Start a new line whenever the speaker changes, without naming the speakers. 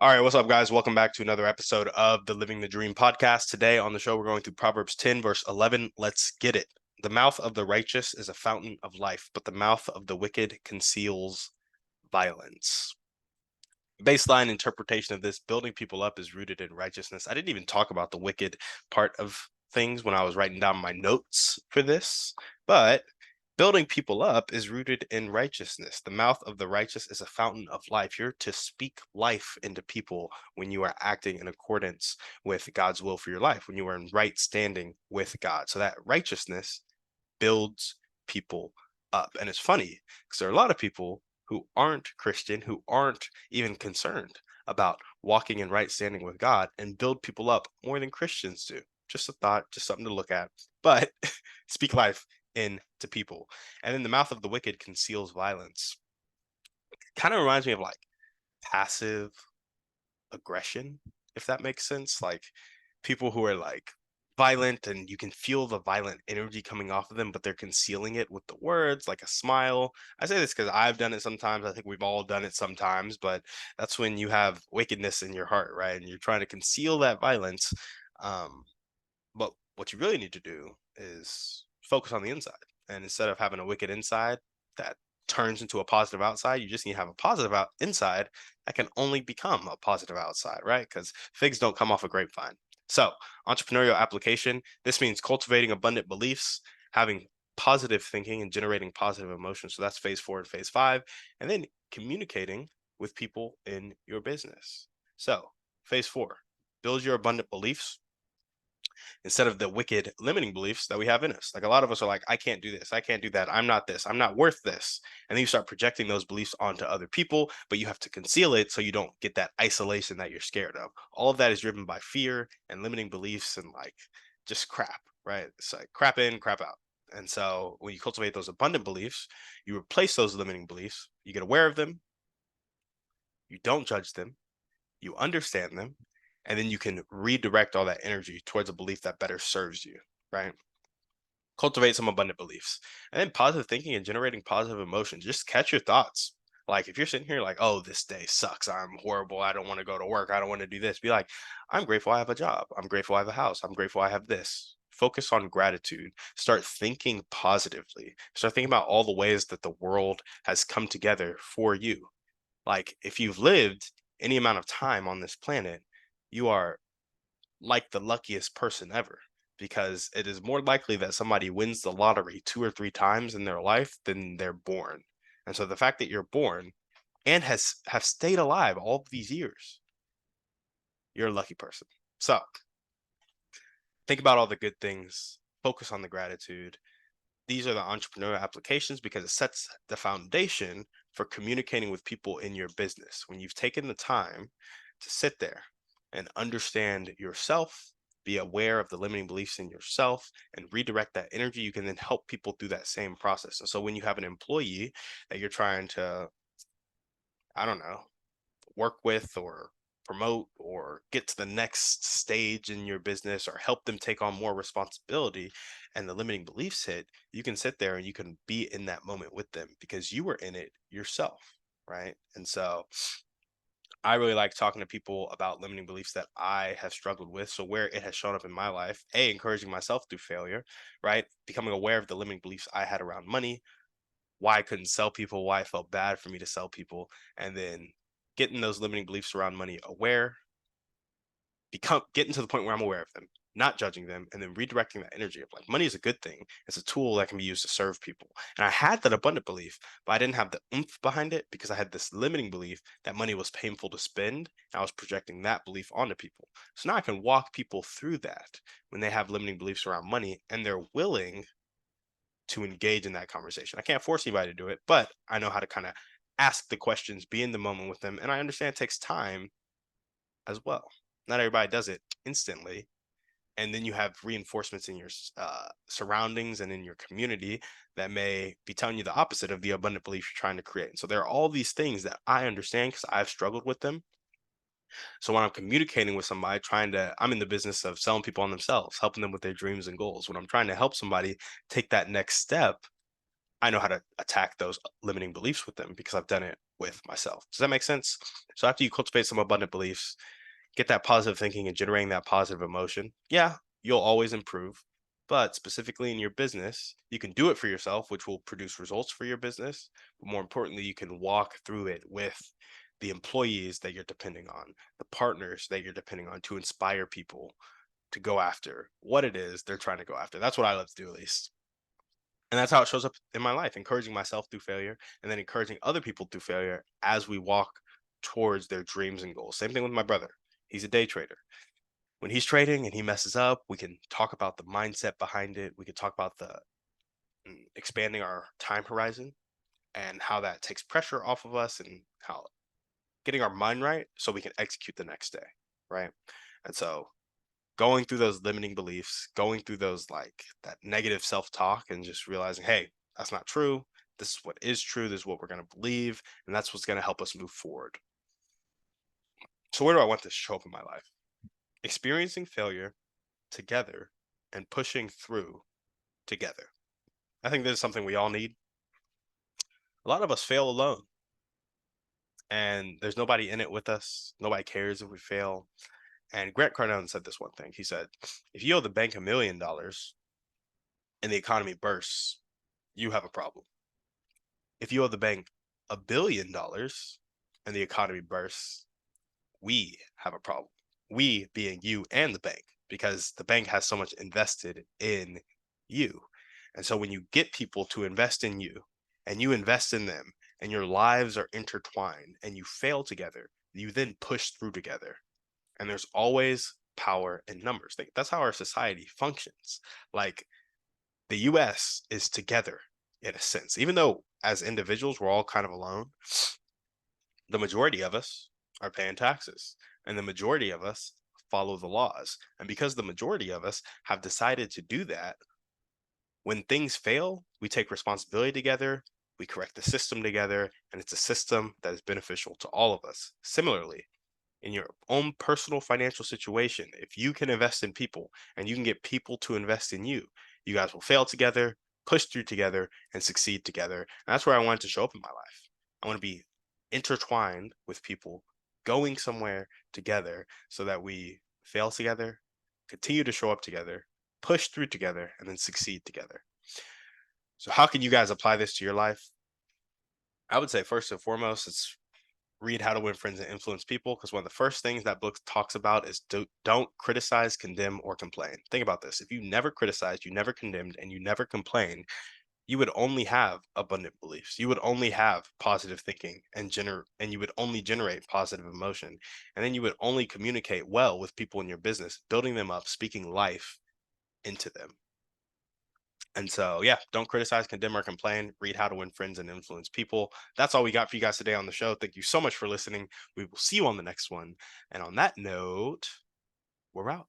All right, what's up, guys? Welcome back to another episode of the Living the Dream podcast. Today on the show, we're going through Proverbs 10, verse 11. Let's get it. The mouth of the righteous is a fountain of life, but the mouth of the wicked conceals violence. Baseline interpretation of this: building people up is rooted in righteousness. I didn't even talk about the wicked part of things when I was writing down my notes for this, but building people up is rooted in righteousness. The mouth of the righteous is a fountain of life. You're to speak life into people when you are acting in accordance with God's will for your life, when you are in right standing with God. So that righteousness builds people up. And it's funny because there are a lot of people who aren't Christian, who aren't even concerned about walking in right standing with God and build people up more than Christians do. Just a thought, just something to look at. But speak life into people. And then the mouth of the wicked conceals violence. Kind of reminds me of like passive aggression, if that makes sense. Like people who are like violent and you can feel the violent energy coming off of them, but they're concealing it with the words, like a smile. I say this because I've done it sometimes. I think we've all done it sometimes, but that's when you have wickedness in your heart, right? And you're trying to conceal that violence. Um, but what you really need to do is focus on the inside. And instead of having a wicked inside that turns into a positive outside, you just need to have a positive inside that can only become a positive outside, right? Because figs don't come off a grapevine. So, entrepreneurial application, this means cultivating abundant beliefs, having positive thinking and generating positive emotions. So that's phase 4 and phase 5. And then communicating with people in your business. So, phase 4, build your abundant beliefs instead of the wicked limiting beliefs that we have in us. Like a lot of us are like, I can't do this, I can't do that, I'm not this, I'm not worth this. And then you start projecting those beliefs onto other people, but you have to conceal it so you don't get that isolation that you're scared of. All of that is driven by fear and limiting beliefs and like just crap, right? It's like crap in, crap out. And so when you cultivate those abundant beliefs, you replace those limiting beliefs, you get aware of them, you don't judge them, you understand them, and then you can redirect all that energy towards a belief that better serves you, right? Cultivate some abundant beliefs. And then positive thinking and generating positive emotions. Just catch your thoughts. Like if you're sitting here like, oh, this day sucks. I'm horrible. I don't want to go to work. I don't want to do this. Be like, I'm grateful I have a job. I'm grateful I have a house. I'm grateful I have this. Focus on gratitude. Start thinking positively. Start thinking about all the ways that the world has come together for you. Like if you've lived any amount of time on this planet, you are like the luckiest person ever because it is more likely that somebody wins the lottery 2 or 3 times in their life than they're born. And so the fact that you're born and has have stayed alive all of these years, you're a lucky person. So think about all the good things, focus on the gratitude. These are the entrepreneurial applications because it sets the foundation for communicating with people in your business. When you've taken the time to sit there and understand yourself, be aware of the limiting beliefs in yourself, and redirect that energy, you can then help people through that same process. And so when you have an employee that you're trying to, I don't know, work with or promote or get to the next stage in your business or help them take on more responsibility and the limiting beliefs hit, you can sit there and you can be in that moment with them because you were in it yourself, right? And so I really like talking to people about limiting beliefs that I have struggled with. So where it has shown up in my life, encouraging myself through failure, right? Becoming aware of the limiting beliefs I had around money, why I couldn't sell people, why I felt bad for me to sell people, and then getting those limiting beliefs around money aware, become getting to the point where I'm aware of them, not judging them, and then redirecting that energy of like money is a good thing. It's a tool that can be used to serve people. And I had that abundant belief, but I didn't have the oomph behind it because I had this limiting belief that money was painful to spend. And I was projecting that belief onto people. So now I can walk people through that when they have limiting beliefs around money and they're willing to engage in that conversation. I can't force anybody to do it, but I know how to kind of ask the questions, be in the moment with them. And I understand it takes time as well. Not everybody does it instantly. And then you have reinforcements in your surroundings and in your community that may be telling you the opposite of the abundant belief you're trying to create. So there are all these things that I understand because I've struggled with them. So when I'm communicating with somebody, I'm in the business of selling people on themselves, helping them with their dreams and goals. When I'm trying to help somebody take that next step, I know how to attack those limiting beliefs with them because I've done it with myself. Does that make sense? So after you cultivate some abundant beliefs, get that positive thinking and generating that positive emotion, yeah, you'll always improve. But specifically in your business, you can do it for yourself, which will produce results for your business. But more importantly, you can walk through it with the employees that you're depending on, the partners that you're depending on to inspire people to go after what it is they're trying to go after. That's what I love to do, at least. And that's how it shows up in my life, encouraging myself through failure and then encouraging other people through failure as we walk towards their dreams and goals. Same thing with my brother. He's a day trader. When he's trading and he messes up, we can talk about the mindset behind it. We can talk about the expanding our time horizon and how that takes pressure off of us and how getting our mind right so we can execute the next day. Right. And so going through those limiting beliefs, going through those like that negative self-talk and just realizing, hey, that's not true. This is what is true. This is what we're going to believe. And that's what's going to help us move forward. So where do I want this to show up in my life? Experiencing failure together and pushing through together. I think this is something we all need. A lot of us fail alone and there's nobody in it with us. Nobody cares if we fail. And Grant Cardone said this one thing. He said, if you owe the bank $1 million and the economy bursts, you have a problem. If you owe the bank $1 billion and the economy bursts, we have a problem. We being you and the bank, because the bank has so much invested in you. And so when you get people to invest in you and you invest in them and your lives are intertwined and you fail together, you then push through together. And there's always power in numbers. That's how our society functions. Like the US is together in a sense, even though as individuals we're all kind of alone. The majority of us are paying taxes, and the majority of us follow the laws. And because the majority of us have decided to do that, when things fail, we take responsibility together, we correct the system together, and it's a system that is beneficial to all of us. Similarly, in your own personal financial situation, if you can invest in people and you can get people to invest in you, you guys will fail together, push through together, and succeed together. And that's where I wanted to show up in my life. I want to be intertwined with people going somewhere together so that we fail together, continue to show up together, push through together, and then succeed together. So, how can you guys apply this to your life? I would say, first and foremost, it's read How to Win Friends and Influence People, because one of the first things that book talks about is don't criticize, condemn, or complain. Think about this. If you never criticized, you never condemned, and you never complained, you would only have abundant beliefs. You would only have positive thinking and you would only generate positive emotion. And then you would only communicate well with people in your business, building them up, speaking life into them. And so, yeah, don't criticize, condemn, or complain. Read How to Win Friends and Influence People. That's all we got for you guys today on the show. Thank you so much for listening. We will see you on the next one. And on that note, we're out.